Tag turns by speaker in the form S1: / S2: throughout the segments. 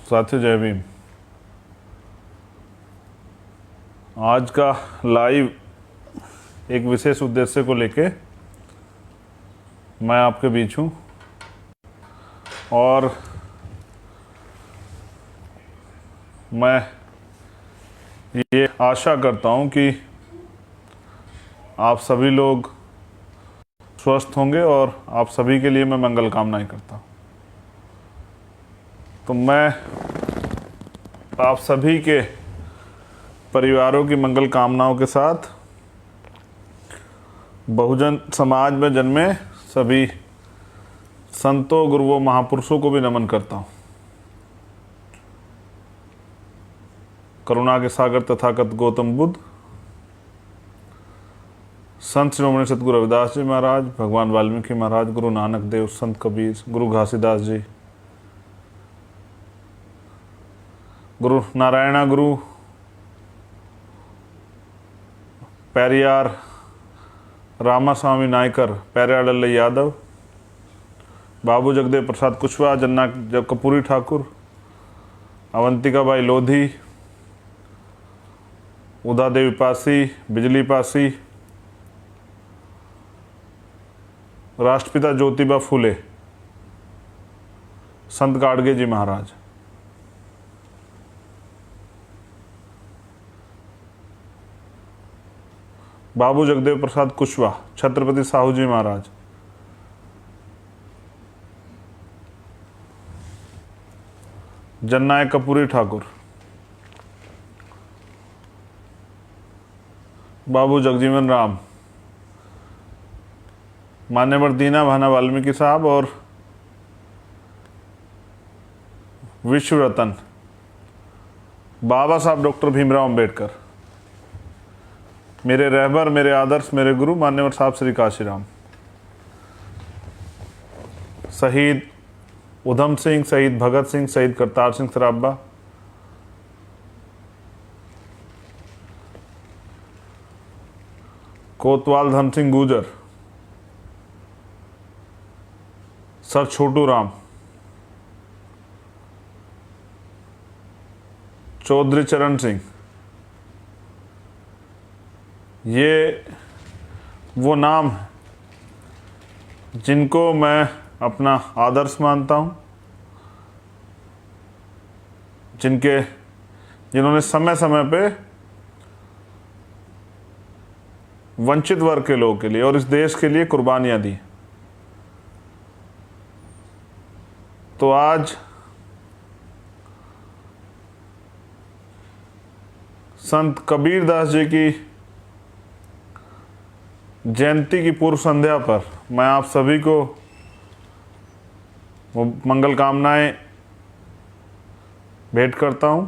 S1: साथियों जय भीम। आज का लाइव एक विशेष उद्देश्य को लेके मैं आपके बीच हूँ और मैं ये आशा करता हूँ कि आप सभी लोग स्वस्थ होंगे और आप सभी के लिए मैं मंगल कामनाएं करता हूँ। तो मैं आप सभी के परिवारों की मंगल कामनाओं के साथ बहुजन समाज में जन्मे सभी संतों, गुरुओं, महापुरुषों को भी नमन करता हूँ। करुणा के सागर तथागत गौतम बुद्ध, संत शिरोमणि सतगुरु रविदास जी महाराज, भगवान वाल्मीकि महाराज, गुरु नानक देव, संत कबीर, गुरु घासीदास जी, गुरु नारायणा गुरु, पेरियार रामास्वामी नायकर, पेरियार लल्लई यादव, बाबू जगदेव प्रसाद कुशवाहा, जन्ना कपूरी ठाकुर, अवंतिका बाई लोधी, उदा देवी पासी, बिजली पासी, राष्ट्रपिता ज्योतिबा फूले, संत गाडगे जी महाराज, बाबू जगदेव प्रसाद कुशवाहा, छत्रपति साहू जी महाराज, जननायक कपूरी ठाकुर, बाबू जगजीवन राम, मान्यवर दीना भाना वाल्मीकि साहब और विश्व रत्न बाबा साहब डॉक्टर भीमराव अंबेडकर, मेरे रहबर, मेरे आदर्श, मेरे गुरु मान्यवर साहब श्री काशीराम, शहीद उधम सिंह, शहीद भगत सिंह, शहीद करतार सिंह सराबा, कोतवाल धन सिंह गुर्जर, सर छोटू राम, चौधरी चरण सिंह, ये वो नाम हैं जिनको मैं अपना आदर्श मानता हूँ, जिन्होंने समय समय पे वंचित वर्ग के लोगों के लिए और इस देश के लिए कुर्बानियाँ दी। तो आज संत कबीरदास जी की जयंती की पूर्व संध्या पर मैं आप सभी को वो मंगल कामनाएं भेंट करता हूं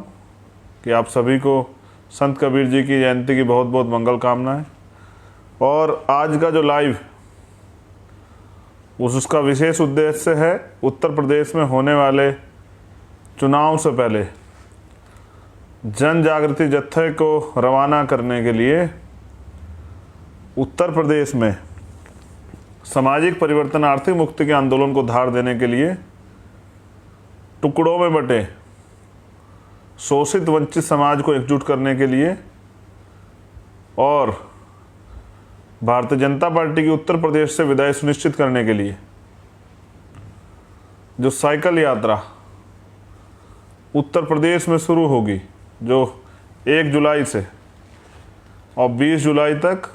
S1: कि आप सभी को संत कबीर जी की जयंती की बहुत बहुत मंगल कामनाएं। और आज का जो लाइव उसका विशेष उद्देश्य है उत्तर प्रदेश में होने वाले चुनाव से पहले जन जागृति जत्थे को रवाना करने के लिए उत्तर प्रदेश में सामाजिक परिवर्तन, आर्थिक मुक्ति के आंदोलन को धार देने के लिए टुकड़ों में बटे शोषित वंचित समाज को एकजुट करने के लिए और भारतीय जनता पार्टी की उत्तर प्रदेश से विदाई सुनिश्चित करने के लिए जो साइकिल यात्रा उत्तर प्रदेश में शुरू होगी, जो 1 जुलाई से और 20 जुलाई तक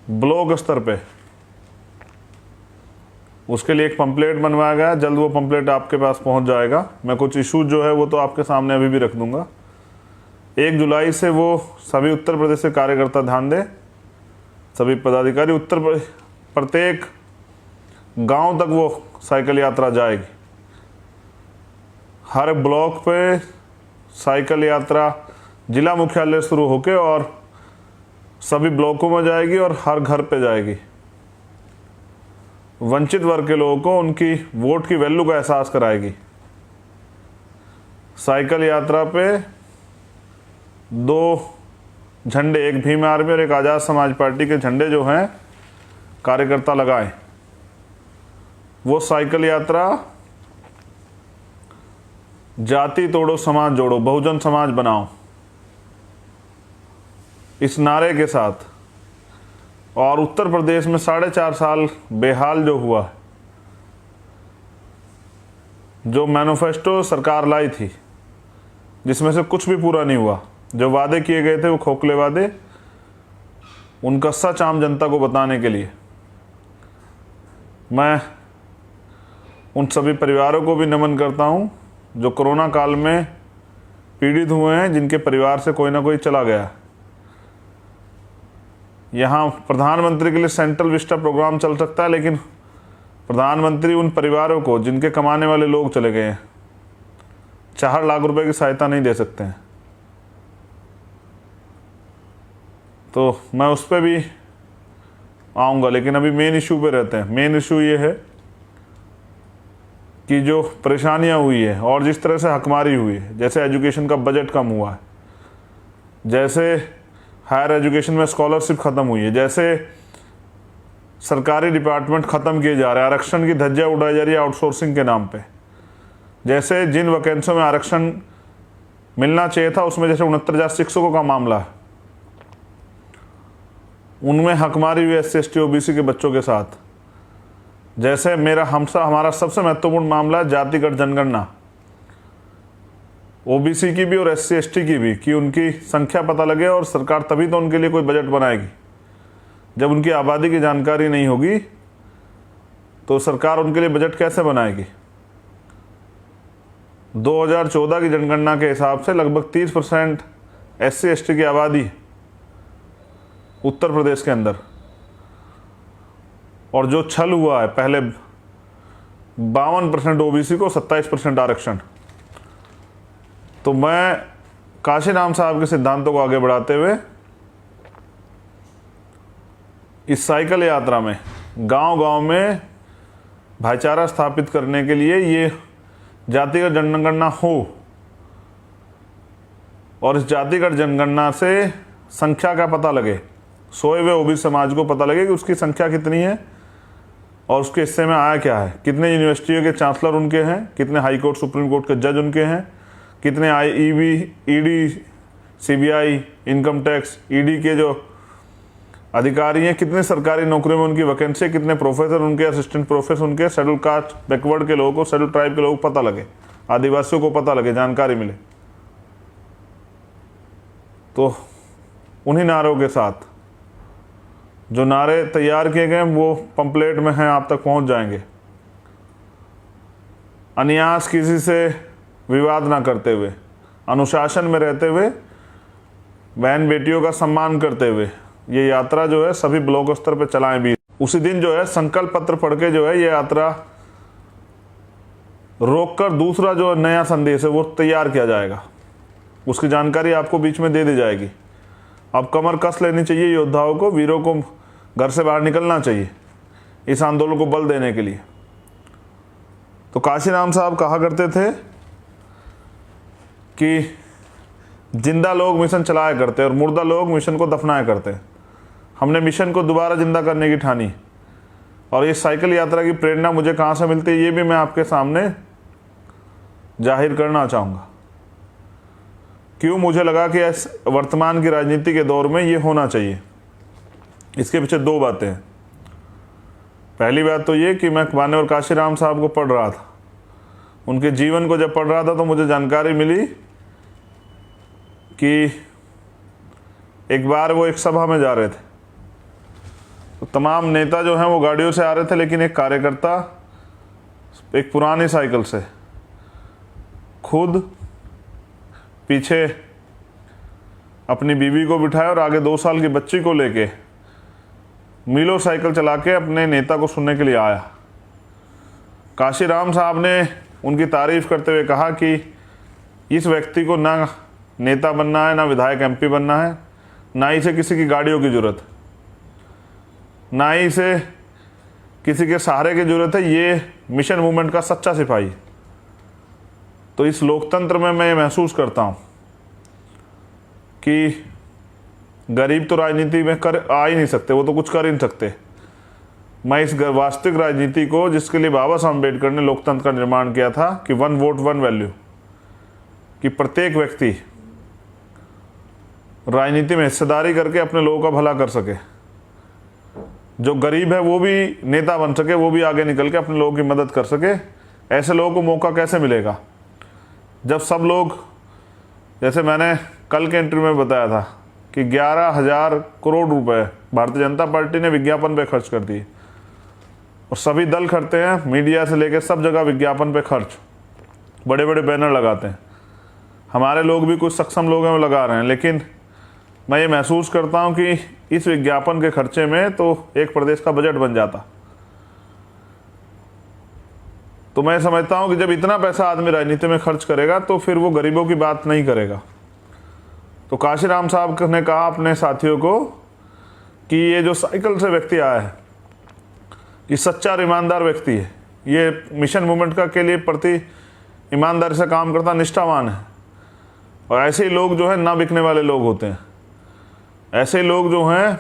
S1: ब्लॉक स्तर पे, उसके लिए एक पंपलेट बनवाया गया। जल्द वो पंपलेट आपके पास पहुंच जाएगा। मैं कुछ इशू जो है वो तो आपके सामने अभी भी रख दूंगा। 1 जुलाई से वो सभी उत्तर प्रदेश के कार्यकर्ता ध्यान दें, सभी पदाधिकारी उत्तर प्रत्येक गांव तक वो साइकिल यात्रा जाएगी। हर ब्लॉक पे साइकिल यात्रा जिला मुख्यालय शुरू होके और सभी ब्लॉकों में जाएगी और हर घर पे जाएगी। वंचित वर्ग के लोगों को उनकी वोट की वैल्यू का एहसास कराएगी। साइकिल यात्रा पे 2 झंडे, एक भीम आर्मी और एक आज़ाद समाज पार्टी के झंडे जो हैं कार्यकर्ता लगाएं वो साइकिल यात्रा जाति तोड़ो समाज जोड़ो बहुजन समाज बनाओ, इस नारे के साथ, और उत्तर प्रदेश में 4.5 साल बेहाल जो हुआ, जो मैनिफेस्टो सरकार लाई थी जिसमें से कुछ भी पूरा नहीं हुआ, जो वादे किए गए थे वो खोखले वादे, उनका सच आम जनता को बताने के लिए मैं उन सभी परिवारों को भी नमन करता हूं जो कोरोना काल में पीड़ित हुए हैं, जिनके परिवार से कोई ना कोई चला गया। यहाँ प्रधानमंत्री के लिए सेंट्रल विस्टा प्रोग्राम चल सकता है, लेकिन प्रधानमंत्री उन परिवारों को जिनके कमाने वाले लोग चले गए हैं 4 लाख रुपए की सहायता नहीं दे सकते हैं। तो मैं उस पर भी आऊँगा, लेकिन अभी मेन इशू पे रहते हैं। मेन इशू ये है कि जो परेशानियां हुई है और जिस तरह से हकमारी हुई है, जैसे एजुकेशन का बजट कम हुआ है, जैसे हायर एजुकेशन में स्कॉलरशिप ख़त्म हुई है, जैसे सरकारी डिपार्टमेंट ख़त्म किए जा रहे हैं, आरक्षण की धज्जियां उड़ाई जा रही है आउटसोर्सिंग के नाम पे, जैसे जिन वैकेंसियों में आरक्षण मिलना चाहिए था उसमें जैसे 69,000 शिक्षकों का मामला है, उनमें हकमारी हुई SC ST OBC के बच्चों के साथ, जैसे हमारा सबसे महत्वपूर्ण मामला है जातिगत जनगणना, OBC की भी और SC ST की भी, कि उनकी संख्या पता लगे, और सरकार तभी तो उनके लिए कोई बजट बनाएगी। जब उनकी आबादी की जानकारी नहीं होगी तो सरकार उनके लिए बजट कैसे बनाएगी। 2014 की जनगणना के हिसाब से लगभग 30% SC ST की आबादी है उत्तर प्रदेश के अंदर, और जो छल हुआ है पहले 52% OBC को 27% आरक्षण। तो मैं काशीराम साहब के सिद्धांतों को आगे बढ़ाते हुए इस साइकिल यात्रा में गांव-गांव में भाईचारा स्थापित करने के लिए ये जातिगत जनगणना हो, और इस जातिगत जनगणना से संख्या का पता लगे, सोए हुए OBC समाज को पता लगे कि उसकी संख्या कितनी है और उसके हिस्से में आया क्या है, कितने यूनिवर्सिटियों के चांसलर उनके हैं, कितने हाई कोर्ट सुप्रीम कोर्ट के जज उनके हैं, कितने IEB ED CBI income tax ED के जो अधिकारी हैं, कितने सरकारी नौकरियों में उनकी वैकेंसी, कितने प्रोफेसर उनके, असिस्टेंट प्रोफेसर उनके, शेड्यूल कास्ट बैकवर्ड के लोगों को, शेड्यूल ट्राइब के लोगों को पता लगे, आदिवासियों को पता लगे, जानकारी मिले। तो उन्हीं नारों के साथ जो नारे तैयार किए गए वो पंपलेट में हैं, आप तक पहुंच जाएंगे। अन्यास किसी से विवाद ना करते हुए, अनुशासन में रहते हुए, बहन बेटियों का सम्मान करते हुए ये यात्रा जो है सभी ब्लॉक स्तर पर चलाएं भी। उसी दिन जो है संकल्प पत्र पढ़ के जो है ये यात्रा रोककर दूसरा जो नया संदेश है वो तैयार किया जाएगा, उसकी जानकारी आपको बीच में दे दी जाएगी। अब कमर कस लेनी चाहिए योद्धाओं को, वीरों को घर से बाहर निकलना चाहिए इस आंदोलन को बल देने के लिए। तो काशीराम साहब कहा करते थे कि जिंदा लोग मिशन चलाया करते और मुर्दा लोग मिशन को दफनाया करते। हमने मिशन को दोबारा जिंदा करने की ठानी, और ये साइकिल यात्रा की प्रेरणा मुझे कहाँ से मिलती है ये भी मैं आपके सामने जाहिर करना चाहूँगा। क्यों मुझे लगा कि इस वर्तमान की राजनीति के दौर में ये होना चाहिए, इसके पीछे 2 बातें हैं। पहली बात तो ये कि मैं मान्यवर काशीराम साहब को पढ़ रहा था, उनके जीवन को जब पढ़ रहा था तो मुझे जानकारी मिली कि एक बार वो एक सभा में जा रहे थे, तो तमाम नेता जो हैं वो गाड़ियों से आ रहे थे, लेकिन एक कार्यकर्ता एक पुरानी साइकिल से खुद पीछे अपनी बीवी को बिठाया और आगे 2 साल की बच्ची को लेके मीलों साइकिल चला के अपने नेता को सुनने के लिए आया। काशीराम साहब ने उनकी तारीफ करते हुए कहा कि इस व्यक्ति को ना नेता बनना है, ना विधायक MP बनना है, ना ही इसे किसी की गाड़ियों की जरूरत, ना ही इसे किसी के सहारे की जरूरत है, ये मिशन मूवमेंट का सच्चा सिपाही। तो इस लोकतंत्र में मैं ये महसूस करता हूँ कि गरीब तो राजनीति में आ ही नहीं सकते, वो तो कुछ कर ही नहीं सकते, मैं इस वास्तविक राजनीति को, जिसके लिए बाबा साहब अम्बेडकर ने लोकतंत्र का निर्माण किया था कि 1 वोट 1 वैल्यू, कि प्रत्येक व्यक्ति राजनीति में हिस्सेदारी करके अपने लोगों का भला कर सके, जो गरीब है वो भी नेता बन सके, वो भी आगे निकल के अपने लोगों की मदद कर सके। ऐसे लोगों को मौका कैसे मिलेगा जब सब लोग, जैसे मैंने कल के इंटरव्यू में बताया था कि 11,000 करोड़ रुपए भारतीय जनता पार्टी ने विज्ञापन पे खर्च कर दिए, और सभी दल करते हैं, मीडिया से लेकर सब जगह विज्ञापन पे खर्च, बड़े बड़े बैनर लगाते हैं। हमारे लोग भी, कुछ सक्षम लोग हैं वो लगा रहे हैं, लेकिन मैं ये महसूस करता हूँ कि इस विज्ञापन के खर्चे में तो एक प्रदेश का बजट बन जाता। तो मैं समझता हूँ कि जब इतना पैसा आदमी राजनीति में खर्च करेगा तो फिर वो गरीबों की बात नहीं करेगा। तो काशीराम साहब ने कहा अपने साथियों को कि ये जो साइकिल से व्यक्ति आया है, ये सच्चा और ईमानदार व्यक्ति है, ये मिशन मूवमेंट का के लिए प्रति ईमानदारी से काम करता, निष्ठावान है। और ऐसे ही लोग जो है ना बिकने वाले लोग होते हैं। ऐसे लोग जो हैं,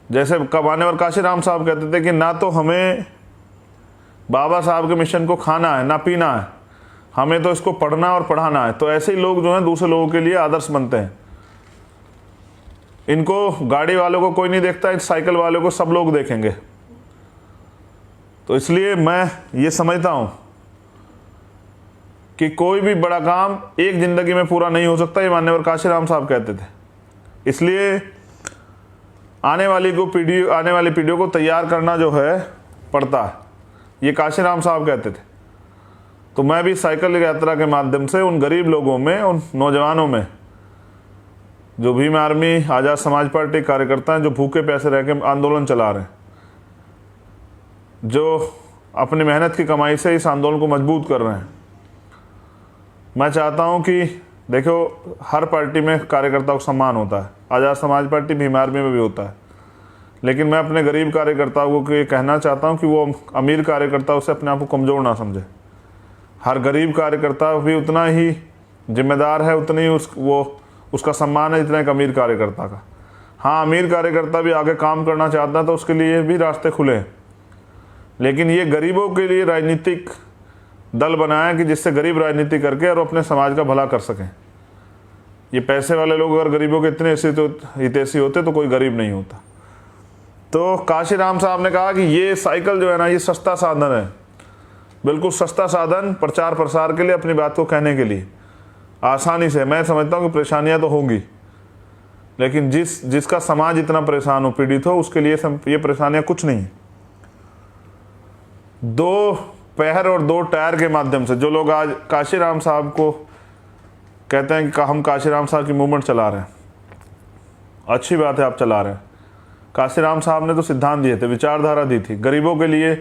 S1: जैसे कबाने और काशीराम साहब कहते थे कि ना तो हमें बाबा साहब के मिशन को खाना है ना पीना है, हमें तो इसको पढ़ना और पढ़ाना है। तो ऐसे ही लोग जो हैं दूसरे लोगों के लिए आदर्श बनते हैं। इनको गाड़ी वालों को कोई नहीं देखता, इस साइकिल वालों को सब लोग देखेंगे। तो इसलिए मैं ये समझता हूँ कि कोई भी बड़ा काम एक जिंदगी में पूरा नहीं हो सकता, ये मान्यवर काशीराम साहब कहते थे। इसलिए आने वाली पीढ़ियों को तैयार करना जो है पड़ता है, ये काशीराम साहब कहते थे। तो मैं भी साइकिल यात्रा के माध्यम से उन गरीब लोगों में, उन नौजवानों में, जो भीम आर्मी, आज़ाद समाज पार्टी कार्यकर्ता हैं, जो भूखे प्यासे रह के आंदोलन चला रहे हैं, जो अपनी मेहनत की कमाई से इस आंदोलन को मजबूत कर रहे हैं, मैं चाहता हूं कि देखो, हर पार्टी में कार्यकर्ताओं को सम्मान होता है, आज़ाद समाज पार्टी, भीम आर्मी में भी होता है, लेकिन मैं अपने गरीब कार्यकर्ताओं को ये कहना चाहता हूं कि वो अमीर कार्यकर्ताओं से अपने आप को कमज़ोर ना समझे। हर गरीब कार्यकर्ता भी उतना ही जिम्मेदार है, उतनी उसका सम्मान है जितना एक अमीर कार्यकर्ता का। हाँ, अमीर कार्यकर्ता भी आगे काम करना चाहता है तो उसके लिए भी रास्ते खुले हैं, लेकिन ये गरीबों के लिए राजनीतिक दल बनाया कि जिससे गरीब राजनीति करके और अपने समाज का भला कर सकें। ये पैसे वाले लोग अगर गरीबों के इतने हितैषी होते तो कोई गरीब नहीं होता। तो काशीराम साहब ने कहा कि ये साइकिल जो है ना, ये सस्ता साधन है, बिल्कुल सस्ता साधन प्रचार प्रसार के लिए, अपनी बात को कहने के लिए आसानी से। मैं समझता हूँ कि परेशानियाँ तो होंगी, लेकिन जिसका समाज इतना परेशान हो, पीड़ित हो, उसके लिए ये परेशानियाँ कुछ नहीं। 2 पैर और 2 टायर के माध्यम से जो लोग आज काशीराम साहब को कहते हैं कि हम काशीराम साहब की मूवमेंट चला रहे हैं, अच्छी बात है, आप चला रहे हैं। काशीराम साहब ने तो सिद्धांत दिए थे, विचारधारा दी थी गरीबों के लिए।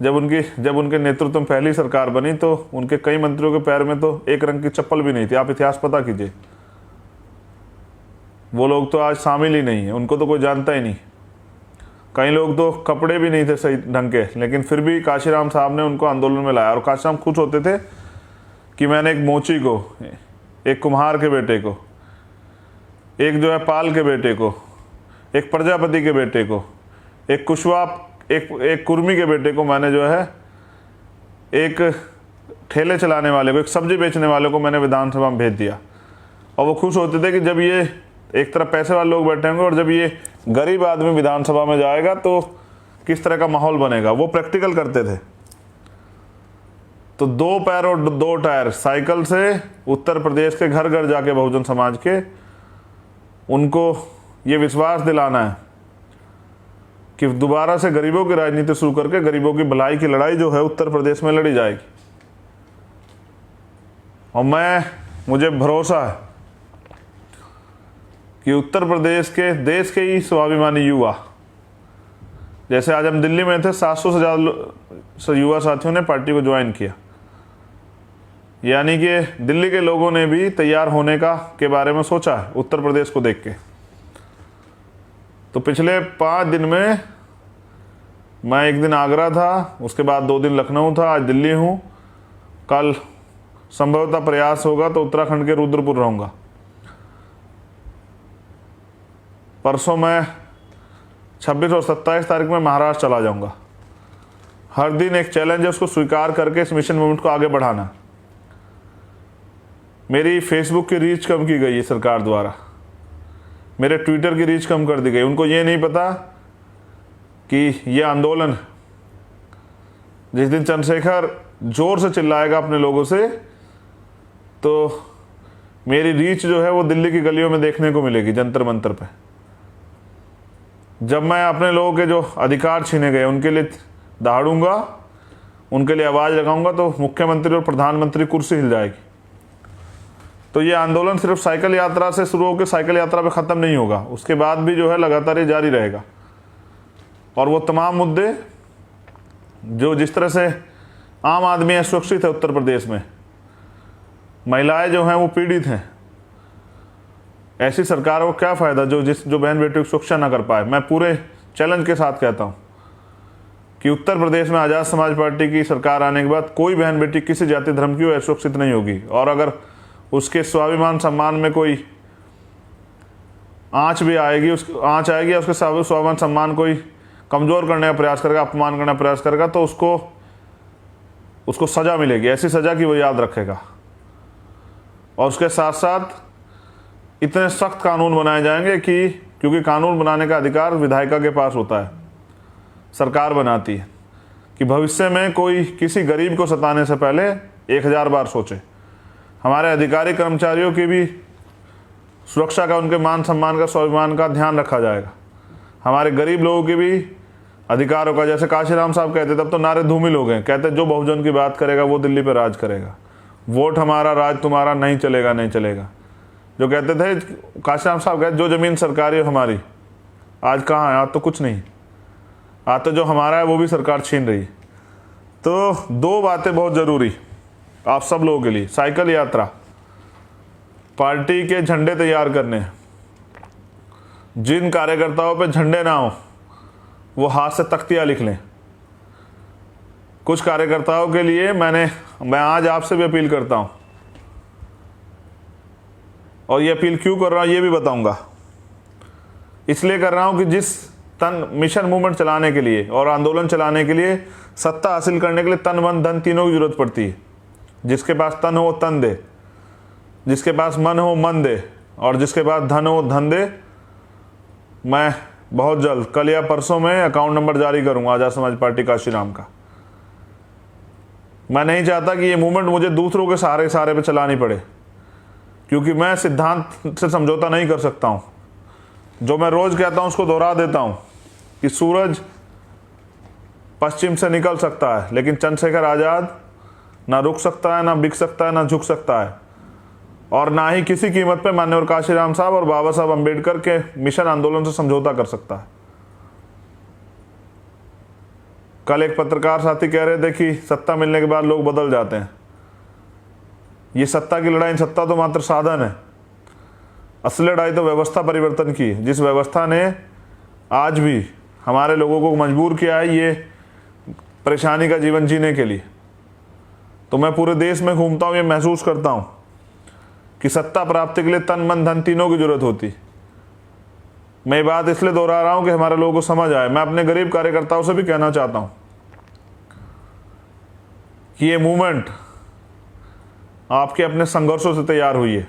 S1: जब उनके नेतृत्व में पहली सरकार बनी तो उनके कई मंत्रियों के पैर में तो एक रंग की चप्पल भी नहीं थी। आप इतिहास पता कीजिए, वो लोग तो आज शामिल ही नहीं है, उनको तो कोई जानता ही नहीं। कई लोग तो कपड़े भी नहीं थे सही ढंग के, लेकिन फिर भी काशीराम साहब ने उनको आंदोलन में लाया। और काशीराम खुश होते थे कि मैंने एक मोची को, एक कुम्हार के बेटे को, एक जो है पाल के बेटे को, एक प्रजापति के बेटे को, एक कुशवाहा, एक कुर्मी के बेटे को, मैंने जो है एक ठेले चलाने वाले को, एक सब्जी बेचने वाले को मैंने विधानसभा में भेज दिया। और वो खुश होते थे कि जब ये एक तरफ पैसे वाले लोग बैठे होंगे और जब ये गरीब आदमी विधानसभा में जाएगा तो किस तरह का माहौल बनेगा, वो प्रैक्टिकल करते थे। तो 2 पैर और 2 टायर साइकिल से उत्तर प्रदेश के घर घर जाके बहुजन समाज के उनको ये विश्वास दिलाना है कि दोबारा से गरीबों की राजनीति शुरू करके गरीबों की भलाई की लड़ाई जो है उत्तर प्रदेश में लड़ी जाएगी। और मुझे भरोसा है कि उत्तर प्रदेश के, देश के ही स्वाभिमानी युवा, जैसे आज हम दिल्ली में थे, 700 से ज़्यादा युवा साथियों ने पार्टी को ज्वाइन किया। यानी कि दिल्ली के लोगों ने भी तैयार होने के बारे में सोचा है उत्तर प्रदेश को देख के। तो पिछले 5 दिन में मैं एक दिन आगरा था, उसके बाद 2 दिन लखनऊ था, आज दिल्ली हूँ। कल संभवतः प्रयास होगा तो उत्तराखंड के रुद्रपुर रहूँगा। परसों मैं 26 और 27 तारीख में महाराष्ट्र चला जाऊंगा। हर दिन एक चैलेंज है, उसको स्वीकार करके इस मिशन मूवमेंट को आगे बढ़ाना। मेरी फेसबुक की रीच कम की गई है सरकार द्वारा, मेरे ट्विटर की रीच कम कर दी गई। उनको ये नहीं पता कि ये आंदोलन, जिस दिन चंद्रशेखर जोर से चिल्लाएगा अपने लोगों से, तो मेरी रीच जो है वो दिल्ली की गलियों में देखने को मिलेगी, जंतर मंतर पे। जब मैं अपने लोगों के जो अधिकार छीने गए उनके लिए दहाड़ूंगा, उनके लिए आवाज़ लगाऊंगा, तो मुख्यमंत्री और प्रधानमंत्री कुर्सी हिल जाएगी। तो ये आंदोलन सिर्फ साइकिल यात्रा से शुरू होकर साइकिल यात्रा पे ख़त्म नहीं होगा, उसके बाद भी जो है लगातार ये जारी रहेगा। और वो तमाम मुद्दे जो जिस तरह से आम आदमी असुरक्षित है उत्तर प्रदेश में, महिलाएं जो हैं वो पीड़ित हैं, ऐसी सरकार को क्या फ़ायदा जो बहन बेटी की सुरक्षा ना कर पाए। मैं पूरे चैलेंज के साथ कहता हूँ कि उत्तर प्रदेश में आज़ाद समाज पार्टी की सरकार आने के बाद कोई बहन बेटी किसी जाति धर्म की असुरक्षित नहीं होगी। और अगर उसके स्वाभिमान सम्मान में कोई आँच भी आएगी, उसके स्वाभिमान सम्मान कोई कमज़ोर करने का प्रयास करेगा, अपमान करने का प्रयास करेगा, तो उसको सज़ा मिलेगी। ऐसी सज़ा की वो याद रखेगा। और उसके साथ साथ इतने सख्त कानून बनाए जाएंगे कि, क्योंकि कानून बनाने का अधिकार विधायिका के पास होता है, सरकार बनाती है, कि भविष्य में कोई किसी गरीब को सताने से पहले 1000 बार सोचे। हमारे अधिकारी कर्मचारियों की भी सुरक्षा का, उनके मान सम्मान का, स्वाभिमान का ध्यान रखा जाएगा। हमारे गरीब लोगों की भी अधिकारों का, जैसे काशीराम साहब कहते, तब तो नारे धूमिल हो गए, कहते जो बहुजन की बात करेगा वो दिल्ली पर राज करेगा, वोट हमारा राज तुम्हारा, नहीं चलेगा नहीं चलेगा। जो कहते थे काशीराम साहब, कहते जो ज़मीन सरकारी है हमारी, आज कहाँ है? आज तो कुछ नहीं, आज तो जो हमारा है वो भी सरकार छीन रही है। तो 2 बातें बहुत ज़रूरी आप सब लोगों के लिए। साइकिल यात्रा, पार्टी के झंडे तैयार करने हैं। जिन कार्यकर्ताओं पे झंडे ना हो वो हाथ से तख्तियाँ लिख लें। कुछ कार्यकर्ताओं के लिए मैं आज आपसे भी अपील करता हूँ, और ये अपील क्यों कर रहा हूँ ये भी बताऊंगा। इसलिए कर रहा हूँ कि जिस मिशन मूवमेंट चलाने के लिए और आंदोलन चलाने के लिए, सत्ता हासिल करने के लिए तन मन धन तीनों की जरूरत पड़ती है। जिसके पास तन हो तन दे, जिसके पास मन हो मन दे, और जिसके पास धन हो धन दे। मैं बहुत जल्द, कल या परसों में अकाउंट नंबर जारी करूंगा आज़ाद समाज पार्टी काशीराम का। मैं नहीं चाहता कि ये मूवमेंट मुझे दूसरों के सहारे पे चलानी पड़े, क्योंकि मैं सिद्धांत से समझौता नहीं कर सकता हूँ। जो मैं रोज़ कहता हूँ उसको दोहरा देता हूँ कि सूरज पश्चिम से निकल सकता है, लेकिन चंद्रशेखर आज़ाद ना रुक सकता है, ना बिक सकता है, ना झुक सकता है, और ना ही किसी कीमत पे माननीय काशीराम साहब और बाबा साहब अम्बेडकर के मिशन आंदोलन से समझौता कर सकता है। कल एक पत्रकार साथी कह रहे थे कि सत्ता मिलने के बाद लोग बदल जाते हैं। ये सत्ता की लड़ाई, सत्ता तो मात्र साधन है, असली लड़ाई तो व्यवस्था परिवर्तन की है, जिस व्यवस्था ने आज भी हमारे लोगों को मजबूर किया है ये परेशानी का जीवन जीने के लिए। तो मैं पूरे देश में घूमता हूँ, ये महसूस करता हूँ कि सत्ता प्राप्ति के लिए तन मन धन तीनों की जरूरत होती। मैं ये बात इसलिए दोहरा रहा हूँ कि हमारे लोगों को समझ आए। मैं अपने गरीब कार्यकर्ताओं से भी कहना चाहता हूँ कि ये मूवमेंट आपके अपने संघर्षों से तैयार हुई है।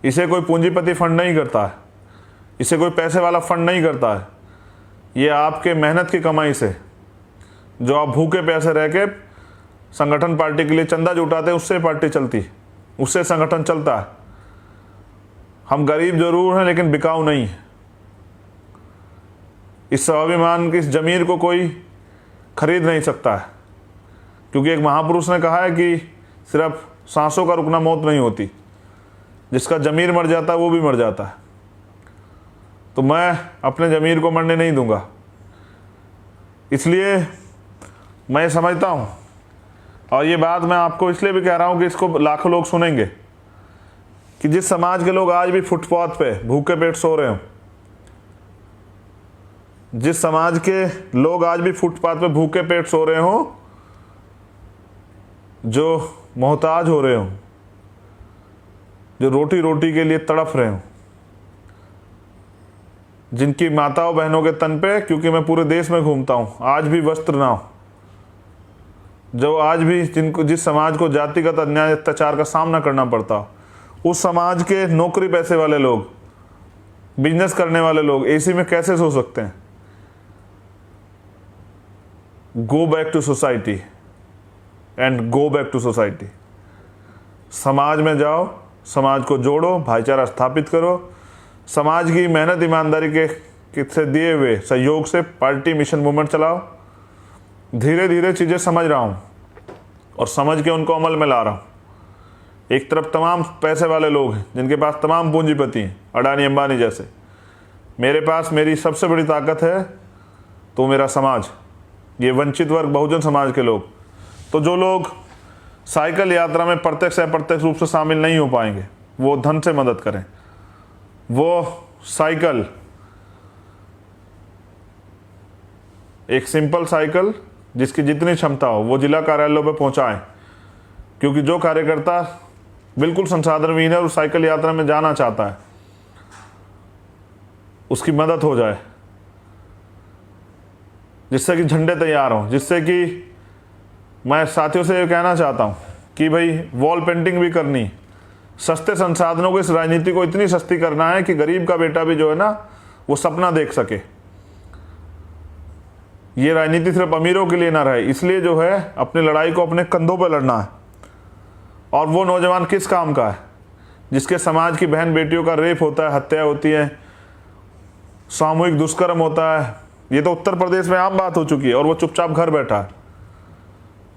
S1: इसे कोई पूंजीपति फंड नहीं करता है, इसे कोई पैसे वाला फंड नहीं करता है। ये आपके मेहनत की कमाई से, जो आप भूखे पैसे रह के संगठन पार्टी के लिए चंदा जुटाते हैं, उससे पार्टी चलती है, उससे संगठन चलता है। हम गरीब जरूर हैं लेकिन बिकाऊ नहीं है। इस स्वाभिमान की, इस जमीर को कोई खरीद नहीं सकता है, क्योंकि एक महापुरुष ने कहा है कि सिर्फ सांसों का रुकना मौत नहीं होती, जिसका जमीर मर जाता है वो भी मर जाता है। तो मैं अपने जमीर को मरने नहीं दूंगा। इसलिए मैं समझता हूँ, और ये बात मैं आपको इसलिए भी कह रहा हूँ कि इसको लाखों लोग सुनेंगे, कि जिस समाज के लोग आज भी फुटपाथ पे भूखे पेट सो रहे हो, जिस समाज के लोग आज भी फुटपाथ पे भूखे पेट सो रहे हो, जो मोहताज हो रहे हो, जो रोटी रोटी के लिए तड़फ रहे हो, जिनकी माताओं बहनों के तन पे, क्योंकि मैं पूरे देश में घूमता हूँ, आज भी वस्त्र ना हो, जो आज भी जिस समाज को जातिगत अन्याय अत्याचार का सामना करना पड़ता हो, उस समाज के नौकरी पैसे वाले लोग, बिजनेस करने वाले लोग एसी में कैसे सो सकते हैं? Go back to society and go back to society. समाज में जाओ, समाज को जोड़ो, भाईचारा स्थापित करो, समाज की मेहनत ईमानदारी के से दिए हुए सहयोग से पार्टी मिशन मूवमेंट चलाओ। धीरे धीरे चीज़ें समझ रहा हूँ और समझ के उनको अमल में ला रहा हूँ। एक तरफ तमाम पैसे वाले लोग हैं जिनके पास तमाम पूंजीपति हैं, अडानी अंबानी जैसे। मेरे पास मेरी सबसे बड़ी ताकत है तो मेरा समाज, ये वंचित वर्ग, बहुजन समाज के लोग। तो जो लोग साइकिल यात्रा में प्रत्यक्ष या अप्रत्यक्ष रूप से शामिल नहीं हो पाएंगे, वो धन से मदद करें। वो साइकिल, एक सिंपल साइकिल जिसकी जितनी क्षमता हो, वो जिला कार्यालयों पर पहुंचाएं, क्योंकि जो कार्यकर्ता बिल्कुल संसाधनहीन है और साइकिल यात्रा में जाना चाहता है, उसकी मदद हो जाए, जिससे कि झंडे तैयार हों, जिससे कि मैं साथियों से ये कहना चाहता हूँ कि भाई वॉल पेंटिंग भी करनी, सस्ते संसाधनों को, इस राजनीति को इतनी सस्ती करना है कि गरीब का बेटा भी जो है ना वो सपना देख सके। ये राजनीति सिर्फ अमीरों के लिए ना रहे, इसलिए जो है अपनी लड़ाई को अपने कंधों पर लड़ना है। और वो नौजवान किस काम का है जिसके समाज की बहन बेटियों का रेप होता है, हत्या होती है, सामूहिक दुष्कर्म होता है। ये तो उत्तर प्रदेश में आम बात हो चुकी है और वो चुपचाप घर बैठा है।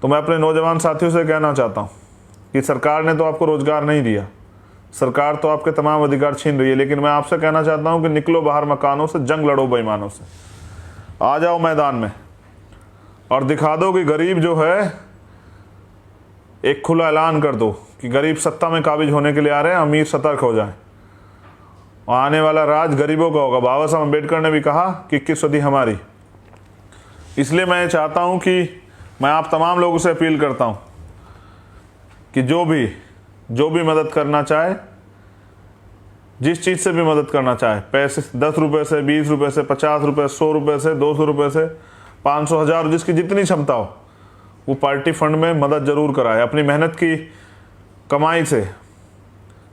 S1: तो मैं अपने नौजवान साथियों से कहना चाहता हूँ कि सरकार ने तो आपको रोजगार नहीं दिया, सरकार तो आपके तमाम अधिकार छीन रही है, लेकिन मैं आपसे कहना चाहता हूँ कि निकलो बाहर मकानों से, जंग लड़ो बेईमानों से, आ जाओ मैदान में और दिखा दो कि गरीब जो है, एक खुला ऐलान कर दो कि गरीब सत्ता में काबिज होने के लिए आ रहे हैं, अमीर सतर्क हो जाएं। आने वाला राज गरीबों का होगा। बाबा साहब अम्बेडकर ने भी कहा कि 21 सदी हमारी। इसलिए मैं चाहता हूं कि मैं आप तमाम लोगों से अपील करता हूं कि जो भी मदद करना चाहे, जिस चीज़ से भी मदद करना चाहे, पैसे 10 रुपये से, 20 रुपये से, 50 रुपये, 100 रुपये से, 200 रुपये से, 500, 1000, जिसकी जितनी क्षमता हो, वो पार्टी फंड में मदद जरूर कराए। अपनी मेहनत की कमाई से,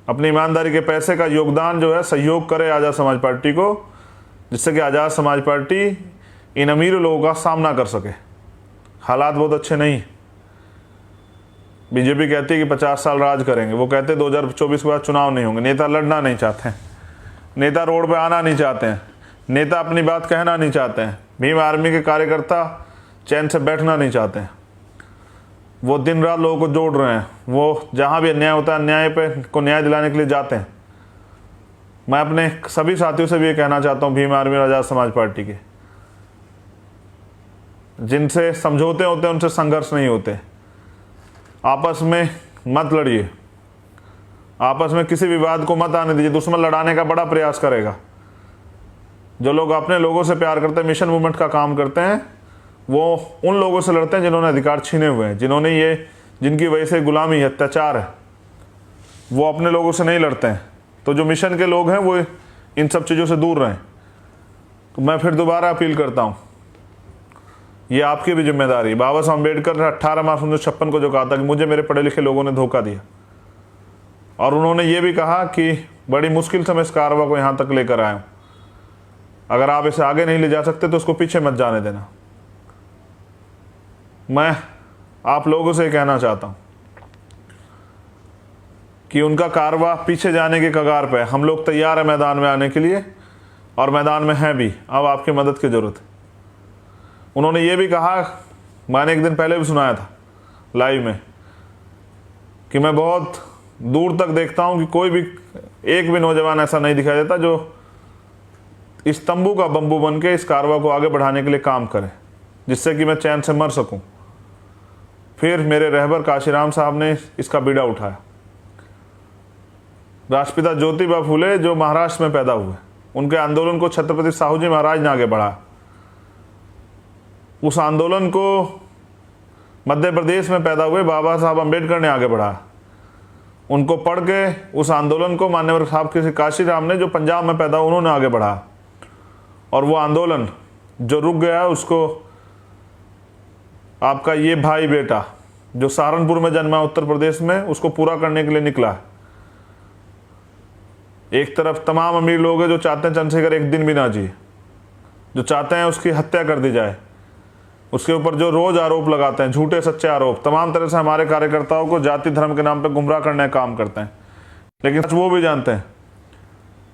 S1: अपनी ईमानदारी के पैसे का योगदान जो है सहयोग करे आज़ाद समाज पार्टी को, जिससे कि आज़ाद समाज पार्टी इन अमीर लोगों का सामना कर सके। हालात बहुत अच्छे नहीं। बीजेपी कहती है कि 50 साल राज करेंगे, वो कहते 2024 के बाद चुनाव नहीं होंगे। नेता लड़ना नहीं चाहते हैं, नेता रोड पे आना नहीं चाहते हैं, नेता अपनी बात कहना नहीं चाहते हैं, भीम आर्मी के कार्यकर्ता चैन से बैठना नहीं चाहते हैं। वो दिन रात लोगों को जोड़ रहे हैं, वो जहाँ भी अन्याय होता है अन्याय पे को न्याय दिलाने के लिए जाते हैं। मैं अपने सभी साथियों से भी ये कहना चाहता हूँ, भीम आर्मी और आज़ाद समाज पार्टी के, जिनसे समझौते होते हैं उनसे संघर्ष नहीं होते। आपस में मत लड़िए, आपस में किसी विवाद को मत आने दीजिए। दुश्मन लड़ाने का बड़ा प्रयास करेगा। जो लोग अपने लोगों से प्यार करते हैं, मिशन मूवमेंट का काम करते हैं, वो उन लोगों से लड़ते हैं जिन्होंने अधिकार छीने हुए हैं, जिनकी वजह से गुलामी अत्याचार है। वो अपने लोगों से नहीं लड़ते हैं। तो जो मिशन के लोग हैं वो इन सब चीज़ों से दूर रहें। तो मैं फिर दोबारा अपील करता हूँ, ये आपकी भी जिम्मेदारी। बाबा साहब अम्बेडकर ने 18 मार्च 1956 को जो कहा था कि मुझे मेरे पढ़े लिखे लोगों ने धोखा दिया, और उन्होंने ये भी कहा कि बड़ी मुश्किल से मैं इस कारवा को यहाँ तक लेकर आया हूँ, अगर आप इसे आगे नहीं ले जा सकते तो उसको पीछे मत जाने देना। मैं आप लोगों से कहना चाहता हूँ कि उनका कारवा पीछे जाने के कगार पे, हम लोग तैयार है मैदान में आने के लिए, और मैदान में हैं भी। अब आपकी मदद की ज़रूरत है। उन्होंने ये भी कहा, मैंने एक दिन पहले भी सुनाया था लाइव में, कि मैं बहुत दूर तक देखता हूँ कि कोई भी एक भी नौजवान ऐसा नहीं दिखाई देता जो इस तंबू का बम्बू बन के इस कारवा को आगे बढ़ाने के लिए काम करे, जिससे कि मैं चैन से मर सकूं। फिर मेरे रहबर काशीराम साहब ने इसका बीड़ा उठाया। राष्ट्रपिता ज्योतिबा फूले जो महाराष्ट्र में पैदा हुए, उनके आंदोलन को छत्रपति साहू जी महाराज ने आगे बढ़ाया। उस आंदोलन को मध्य प्रदेश में पैदा हुए बाबा साहब अम्बेडकर ने आगे बढ़ाया। उनको पढ़ के उस आंदोलन को मान्यवर साहब के काशीराम ने, जो पंजाब में पैदा, उन्होंने आगे बढ़ाया। और वो आंदोलन जो रुक गया है उसको आपका ये भाई बेटा जो सहारनपुर में जन्मा उत्तर प्रदेश में, उसको पूरा करने के लिए निकला है। एक तरफ तमाम अमीर लोग हैं जो चाहते हैं चंद्रशेखर एक दिन भी ना जिए, जो चाहते हैं उसकी हत्या कर दी जाए, उसके ऊपर जो रोज आरोप लगाते हैं, झूठे सच्चे आरोप, तमाम तरह से हमारे कार्यकर्ताओं को जाति धर्म के नाम पर गुमराह करने का काम करते हैं। लेकिन वो भी जानते हैं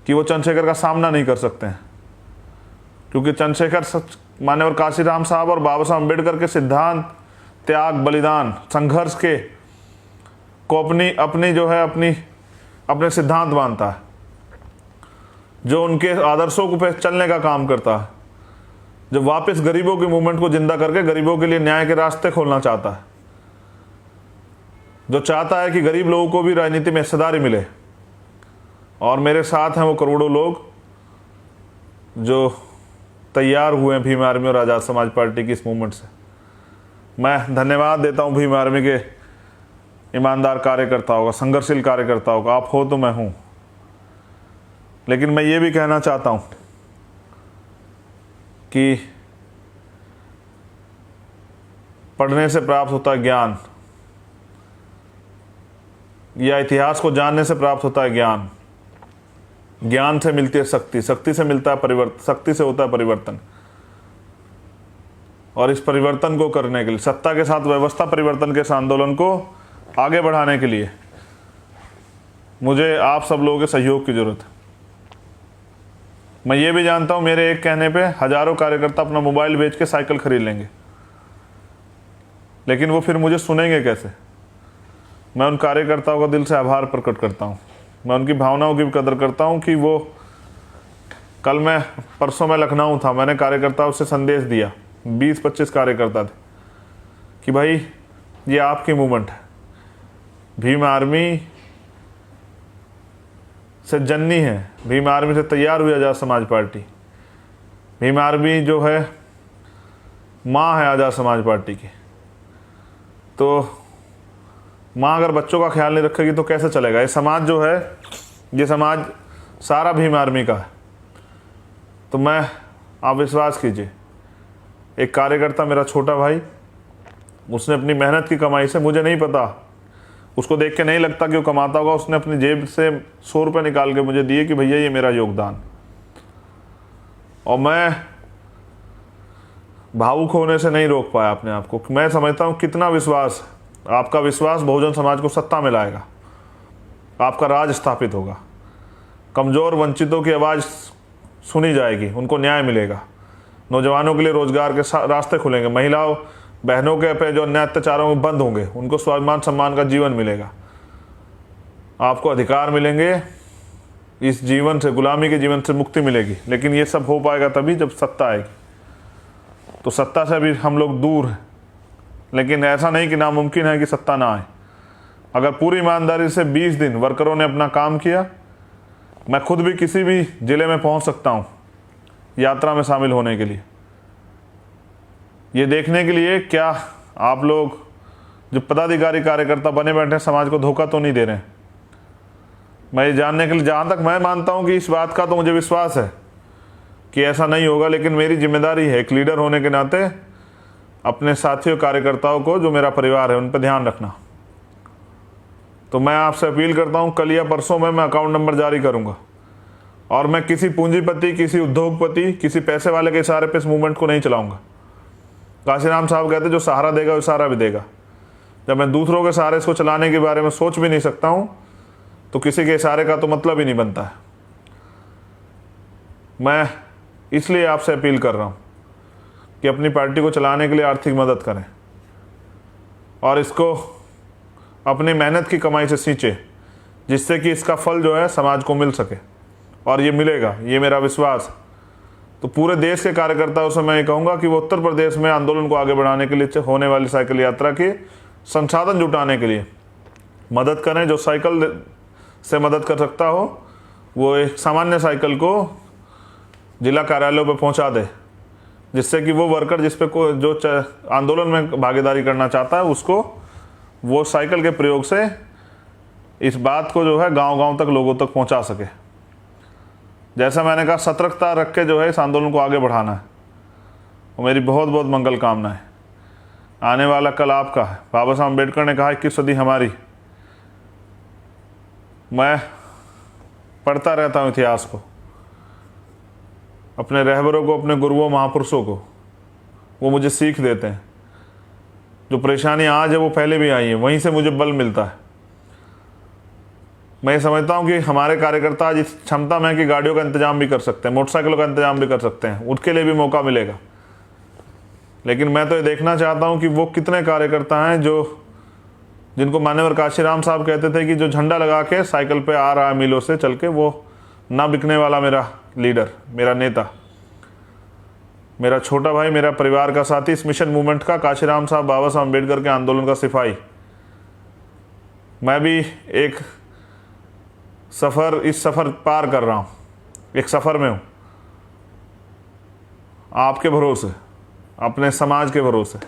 S1: कि वो चंद्रशेखर का सामना नहीं कर सकते हैं, क्योंकि चंद्रशेखर मान्यवर काशीराम साहब और बाबा साहब अम्बेडकर के सिद्धांत, त्याग, बलिदान, संघर्ष के को अपने सिद्धांत मानता है, जो उनके आदर्शों को पे चलने का काम करता है, जो वापस गरीबों की मूवमेंट को जिंदा करके गरीबों के लिए न्याय के रास्ते खोलना चाहता है, जो चाहता है कि गरीब लोगों को भी राजनीति में हिस्सेदारी मिले। और मेरे साथ हैं वो करोड़ों लोग जो तैयार हुए हैं भीम आर्मी और आज़ाद समाज पार्टी की इस मूवमेंट से। मैं धन्यवाद देता हूं भीम आर्मी के ईमानदार कार्यकर्ताओं का, संघर्षशील कार्यकर्ताओं का। आप हो तो मैं हूं। लेकिन मैं ये भी कहना चाहता हूं कि पढ़ने से प्राप्त होता है ज्ञान, या इतिहास को जानने से प्राप्त होता है ज्ञान, ज्ञान से मिलती है शक्ति, शक्ति से मिलता है परिवर्तन, शक्ति से होता है परिवर्तन। और इस परिवर्तन को करने के लिए, सत्ता के साथ व्यवस्था परिवर्तन के इस आंदोलन को आगे बढ़ाने के लिए मुझे आप सब लोगों के सहयोग की जरूरत है। मैं ये भी जानता हूं मेरे एक कहने पे हजारों कार्यकर्ता अपना मोबाइल बेच के साइकिल खरीद लेंगे, लेकिन वो फिर मुझे सुनेंगे कैसे? मैं उन कार्यकर्ताओं का दिल से आभार प्रकट करता हूं। मैं उनकी भावनाओं की भी कदर करता हूं कि वो परसों मैं लखनऊ था, मैंने कार्यकर्ताओं से संदेश दिया, 20-25 कार्यकर्ता थे, कि भाई ये आपकी मूवमेंट है, भीम आर्मी से जन्नी है, भीम आर्मी से तैयार हुई आज़ाद समाज पार्टी। भीम आर्मी जो है माँ है आज़ाद समाज पार्टी की। तो माँ अगर बच्चों का ख्याल नहीं रखेगी तो कैसे चलेगा? ये समाज जो है, ये समाज सारा भीम आर्मी का है। तो आप विश्वास कीजिए, एक कार्यकर्ता मेरा छोटा भाई, उसने अपनी मेहनत की कमाई से, मुझे नहीं पता, उसको देख के नहीं लगता कि वो कमाता होगा, उसने अपनी जेब से 100 रुपये निकाल के मुझे दिए कि भैया ये मेरा योगदान। और मैं भावुक होने से नहीं रोक पाया अपने आप को। मैं समझता हूँ कितना विश्वास, आपका विश्वास बहुजन समाज को सत्ता में लाएगा, आपका राज स्थापित होगा, कमज़ोर वंचितों की आवाज़ सुनी जाएगी, उनको न्याय मिलेगा, नौजवानों के लिए रोजगार के रास्ते खुलेंगे, महिलाओं बहनों के पे जो अन्य अत्याचारों में बंद होंगे उनको स्वाभिमान सम्मान का जीवन मिलेगा, आपको अधिकार मिलेंगे, इस जीवन से, गुलामी के जीवन से मुक्ति मिलेगी। लेकिन ये सब हो पाएगा तभी जब सत्ता आएगी। तो सत्ता से अभी हम लोग दूर हैं, लेकिन ऐसा नहीं कि नामुमकिन है कि सत्ता ना आए। अगर पूरी ईमानदारी से 20 दिन वर्करों ने अपना काम किया, मैं खुद भी किसी भी ज़िले में पहुंच सकता हूं यात्रा में शामिल होने के लिए, ये देखने के लिए क्या आप लोग जो पदाधिकारी कार्यकर्ता बने बैठे हैं समाज को धोखा तो नहीं दे रहे हैं। मैं ये जानने के लिए, जहाँ तक मैं मानता हूँ कि इस बात का तो मुझे विश्वास है कि ऐसा नहीं होगा, लेकिन मेरी जिम्मेदारी है एक लीडर होने के नाते अपने साथियों कार्यकर्ताओं को, जो मेरा परिवार है, उन पर ध्यान रखना। तो मैं आपसे अपील करता हूँ, कल या परसों में मैं अकाउंट नंबर जारी करूँगा, और मैं किसी पूंजीपति, किसी उद्योगपति, किसी पैसे वाले के इशारे पे इस मूवमेंट को नहीं चलाऊँगा। काशीराम साहब कहते जो सहारा देगा वो सहारा भी देगा। जब मैं दूसरों के सहारे इसको चलाने के बारे में सोच भी नहीं सकता हूँ, तो किसी के इशारे का तो मतलब ही नहीं बनता है। मैं इसलिए आपसे अपील कर रहा हूँ कि अपनी पार्टी को चलाने के लिए आर्थिक मदद करें और इसको अपनी मेहनत की कमाई से सींचे, जिससे कि इसका फल जो है समाज को मिल सके, और ये मिलेगा, ये मेरा विश्वास। तो पूरे देश के कार्यकर्ताओं से मैं ये कहूँगा कि वो उत्तर प्रदेश में आंदोलन को आगे बढ़ाने के लिए होने वाली साइकिल यात्रा के संसाधन जुटाने के लिए मदद करें। जो साइकिल से मदद कर सकता हो वो एक सामान्य साइकिल को जिला कार्यालयों पर पहुंचा दे, जिससे कि वो वर्कर जिस पे जो आंदोलन में भागीदारी करना चाहता है उसको वो साइकिल के प्रयोग से इस बात को जो है गांव-गांव तक, लोगों तक पहुंचा सके। जैसा मैंने कहा, सतर्कता रख के जो है इस आंदोलन को आगे बढ़ाना है। और मेरी बहुत बहुत मंगल कामना है। आने वाला कल आपका है। बाबा साहब अम्बेडकर ने कहा 21 सदी हमारी। मैं पढ़ता रहता हूँ इतिहास को, अपने रहबरों को, अपने गुरुओं महापुरुषों को, वो मुझे सीख देते हैं। जो परेशानी आज है वो पहले भी आई है, वहीं से मुझे बल मिलता है। मैं ये समझता हूँ कि हमारे कार्यकर्ता आज इस क्षमता में है कि गाड़ियों का इंतजाम भी कर सकते हैं, मोटरसाइकिलों का इंतजाम भी कर सकते हैं, उसके लिए भी मौका मिलेगा। लेकिन मैं तो ये देखना चाहता हूँ कि वो कितने कार्यकर्ता हैं जिनको मान्यवर काशीराम साहब कहते थे कि जो झंडा लगा के साइकिल पे आ रहा है मीलों से चल के, वो ना बिकने वाला मेरा लीडर, मेरा नेता, मेरा छोटा भाई, मेरा परिवार का साथी, इस मिशन मूवमेंट का, काशीराम साहब, बाबा साहब अम्बेडकर के आंदोलन का सिपाही। मैं भी एक इस सफ़र पार कर रहा हूँ, एक सफ़र में हूँ, आपके भरोसे, अपने समाज के भरोसे,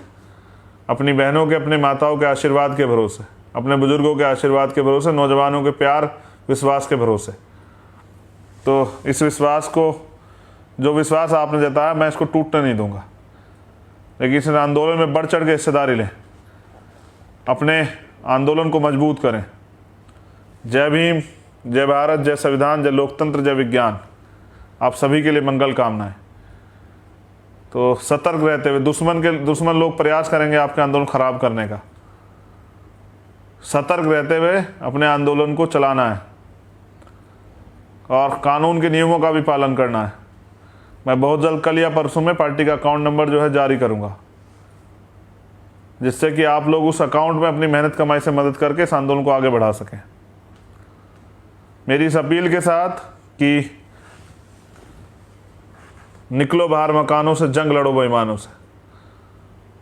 S1: अपनी बहनों के, अपनी माताओं के आशीर्वाद के भरोसे, अपने बुजुर्गों के आशीर्वाद के भरोसे, नौजवानों के प्यार विश्वास के भरोसे। तो इस विश्वास को, जो विश्वास आपने जताया, मैं इसको टूटने नहीं दूंगा। लेकिन इस आंदोलन में बढ़ चढ़ के हिस्सेदारी लें, अपने आंदोलन को मजबूत करें। जय भीम, जय भारत, जय संविधान, जय लोकतंत्र, जय विज्ञान। आप सभी के लिए मंगल कामनाएं। तो सतर्क रहते हुए, दुश्मन लोग प्रयास करेंगे आपके आंदोलन खराब करने का। सतर्क रहते हुए अपने आंदोलन को चलाना है और कानून के नियमों का भी पालन करना है। मैं बहुत जल्द, कल या परसों में, पार्टी का अकाउंट नंबर जो है जारी करूंगा, जिससे कि आप लोग उस अकाउंट में अपनी मेहनत कमाई से मदद करके इस आंदोलन को आगे बढ़ा सकें। मेरी इस अपील के साथ कि निकलो बाहर मकानों से, जंग लड़ो बेईमानों से,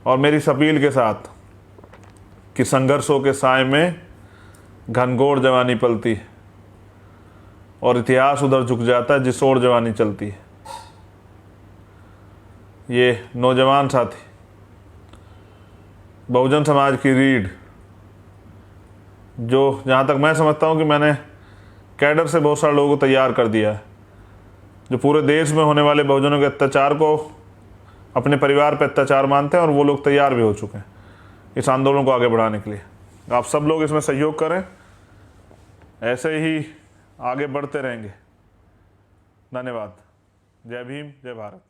S1: और मेरी इस अपील के साथ कि संघर्षों के साए में घनघोर जवानी पलती है और इतिहास उधर झुक जाता है जिस ओर जवानी चलती है। ये नौजवान साथी, बहुजन समाज की रीढ़, जो जहाँ तक मैं समझता हूँ कि मैंने कैडर से बहुत सारे लोगों को तैयार कर दिया है, जो पूरे देश में होने वाले बहुजनों के अत्याचार को अपने परिवार पर अत्याचार मानते हैं, और वो लोग तैयार भी हो चुके हैं इस आंदोलन को आगे बढ़ाने के लिए। आप सब लोग इसमें सहयोग करें, ऐसे ही आगे बढ़ते रहेंगे। धन्यवाद। जय भीम, जय भारत।